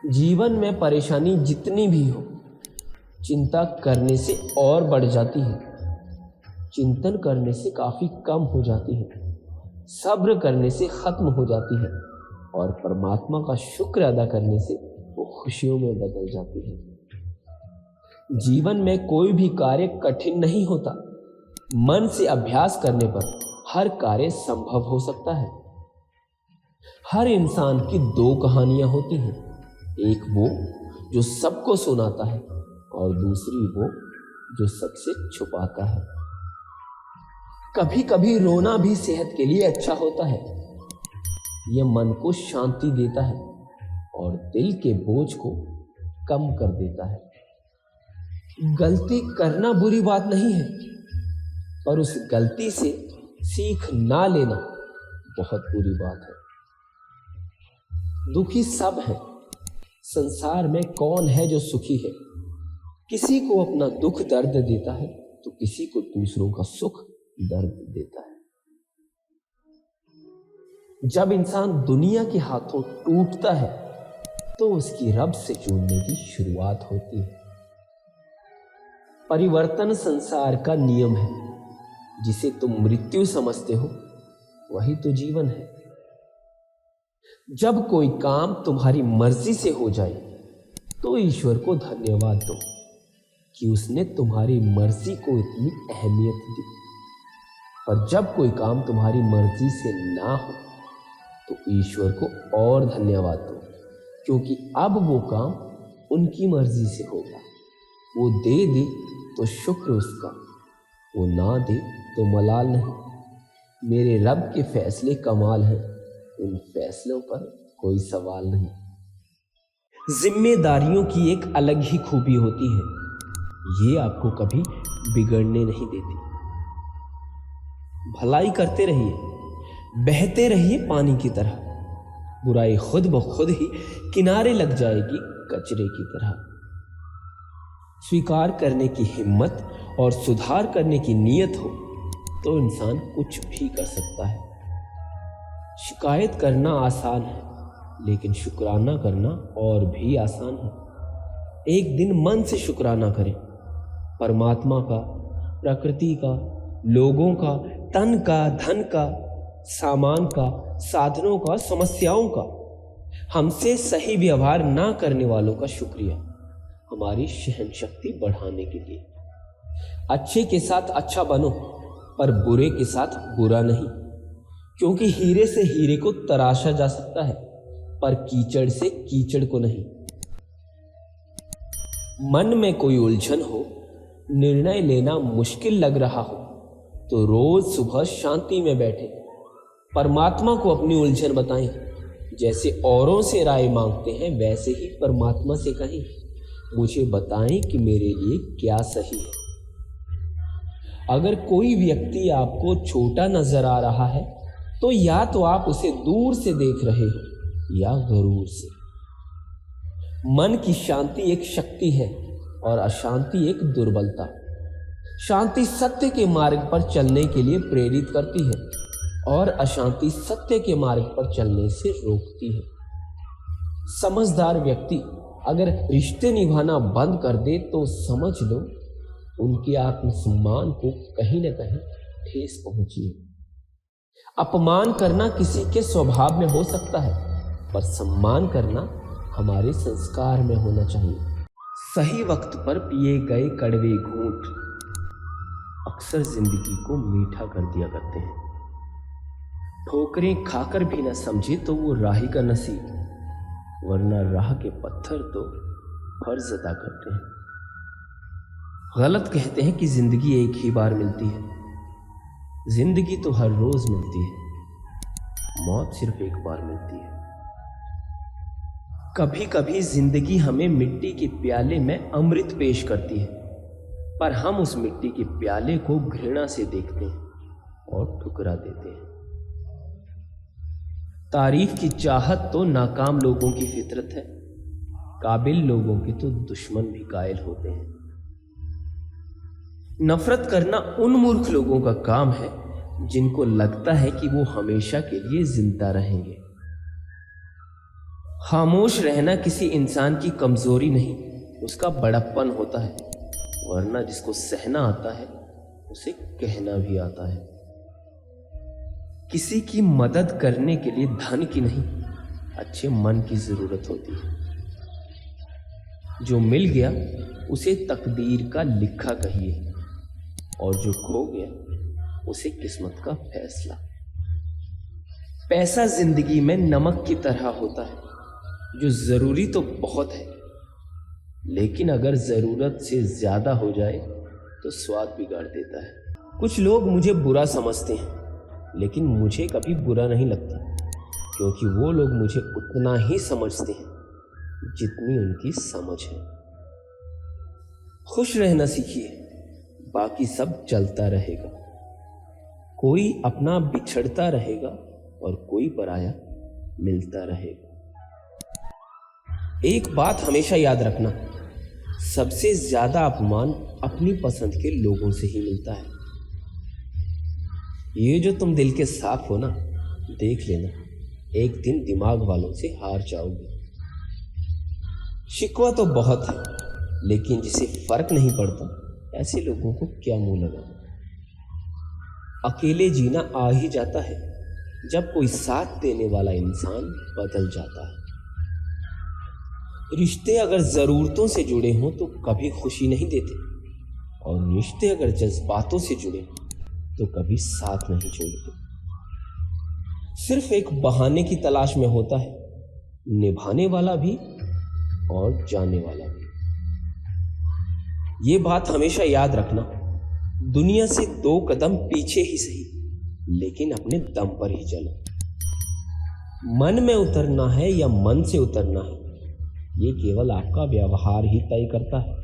जीवन में परेशानी जितनी भी हो, चिंता करने से और बढ़ जाती है, चिंतन करने से काफ़ी कम हो जाती है, सब्र करने से ख़त्म हो जाती है और परमात्मा का शुक्र अदा करने से वो खुशियों में बदल जाती है। जीवन में कोई भी कार्य कठिन नहीं होता। मन से अभ्यास करने पर हर कार्य संभव हो सकता है। हर इंसान की दो कहानियां होती हैं, एक वो जो सबको सुनाता है और दूसरी वो जो सबसे छुपाता है। कभी कभी रोना भी सेहत के लिए अच्छा होता है। यह मन को शांति देता है और दिल के बोझ को कम कर देता है। गलती करना बुरी बात नहीं है, पर उस गलती से सीख ना लेना बहुत बुरी बात है। दुखी सब हैं, संसार में कौन है जो सुखी है? किसी को अपना दुख दर्द देता है तो किसी को दूसरों का सुख दर्द देता है। जब इंसान दुनिया के हाथों टूटता है तो उसकी रब से जुड़ने की शुरुआत होती है। परिवर्तन संसार का नियम है। जिसे तुम मृत्यु समझते हो वही तो जीवन है। जब कोई काम तुम्हारी मर्जी से हो जाए तो ईश्वर को धन्यवाद दो कि उसने तुम्हारी मर्जी को इतनी अहमियत दी। पर जब कोई काम तुम्हारी मर्जी से ना हो तो ईश्वर को और धन्यवाद दो, क्योंकि अब वो काम उनकी मर्जी से होगा। वो दे तो शुक्र उसका, वो ना दे तो मलाल नहीं। मेरे रब के फैसले कमाल हैं, उन फैसलों पर कोई सवाल नहीं। जिम्मेदारियों की एक अलग ही खूबी होती है, ये आपको कभी बिगड़ने नहीं देती। भलाई करते रहिए, बहते रहिए पानी की तरह। बुराई खुद ब खुद ही किनारे लग जाएगी कचरे की तरह। स्वीकार करने की हिम्मत और सुधार करने की नीयत हो तो इंसान कुछ भी कर सकता है। शिकायत करना आसान है, लेकिन शुक्राना करना और भी आसान है। एक दिन मन से शुक्राना करें, परमात्मा का, प्रकृति का, लोगों का, तन का, धन का, सामान का, साधनों का, समस्याओं का। हमसे सही व्यवहार ना करने वालों का शुक्रिया, हमारी सहन शक्ति बढ़ाने के लिए। अच्छे के साथ अच्छा बनो, पर बुरे के साथ बुरा नहीं, क्योंकि हीरे से हीरे को तराशा जा सकता है, पर कीचड़ से कीचड़ को नहीं। मन में कोई उलझन हो, निर्णय लेना मुश्किल लग रहा हो, तो रोज सुबह शांति में बैठे परमात्मा को अपनी उलझन बताएं। जैसे औरों से राय मांगते हैं वैसे ही परमात्मा से कहें, मुझे बताएं कि मेरे लिए क्या सही है। अगर कोई व्यक्ति आपको छोटा नजर आ रहा है तो या तो आप उसे दूर से देख रहे हो या गरूर से। मन की शांति एक शक्ति है और अशांति एक दुर्बलता। शांति सत्य के मार्ग पर चलने के लिए प्रेरित करती है और अशांति सत्य के मार्ग पर चलने से रोकती है। समझदार व्यक्ति अगर रिश्ते निभाना बंद कर दे तो समझ लो उनके आत्मसम्मान को कहीं न कहीं ठेस पहुंची है। अपमान करना किसी के स्वभाव में हो सकता है, पर सम्मान करना हमारे संस्कार में होना चाहिए। सही वक्त पर पिए गए कड़वे घूंट अक्सर जिंदगी को मीठा कर दिया करते हैं। ठोकरें खाकर भी न समझे तो वो राही का नसीब, वरना राह के पत्थर तो फर्ज अदा करते हैं। गलत कहते हैं कि जिंदगी एक ही बार मिलती है। जिंदगी तो हर रोज मिलती है, मौत सिर्फ एक बार मिलती है। कभी कभी जिंदगी हमें मिट्टी के प्याले में अमृत पेश करती है, पर हम उस मिट्टी के प्याले को घृणा से देखते हैं और ठुकरा देते हैं। तारीफ की चाहत तो नाकाम लोगों की फितरत है, काबिल लोगों के तो दुश्मन भी कायल होते हैं। नफरत करना उन मूर्ख लोगों का काम है जिनको लगता है कि वो हमेशा के लिए जिंदा रहेंगे। खामोश रहना किसी इंसान की कमजोरी नहीं, उसका बड़प्पन होता है। वरना जिसको सहना आता है उसे कहना भी आता है। किसी की मदद करने के लिए धन की नहीं, अच्छे मन की जरूरत होती है। जो मिल गया उसे तकदीर का लिखा कहिए, और जो खो गया उसे किस्मत का फैसला। पैसा जिंदगी में नमक की तरह होता है, जो जरूरी तो बहुत है, लेकिन अगर जरूरत से ज्यादा हो जाए तो स्वाद बिगाड़ देता है। कुछ लोग मुझे बुरा समझते हैं, लेकिन मुझे कभी बुरा नहीं लगता, क्योंकि वो लोग मुझे उतना ही समझते हैं जितनी उनकी समझ है। खुश रहना सीखिए, बाकी सब चलता रहेगा। कोई अपना बिछड़ता रहेगा और कोई पराया मिलता रहेगा। एक बात हमेशा याद रखना, सबसे ज्यादा अपमान अपनी पसंद के लोगों से ही मिलता है। ये जो तुम दिल के साफ हो ना, देख लेना एक दिन दिमाग वालों से हार जाओगे। शिकवा तो बहुत है, लेकिन जिसे फर्क नहीं पड़ता ऐसे लोगों को क्या मुंह लगा। अकेले जीना आ ही जाता है जब कोई साथ देने वाला इंसान बदल जाता है। रिश्ते अगर जरूरतों से जुड़े हों तो कभी खुशी नहीं देते, और रिश्ते अगर जज्बातों से जुड़े तो कभी साथ नहीं छोड़ते। सिर्फ एक बहाने की तलाश में होता है निभाने वाला भी और जाने वाला भी। ये बात हमेशा याद रखना, दुनिया से 2 कदम पीछे ही सही, लेकिन अपने दम पर ही चलो। मन में उतरना है या मन से उतरना है, ये केवल आपका व्यवहार ही तय करता है।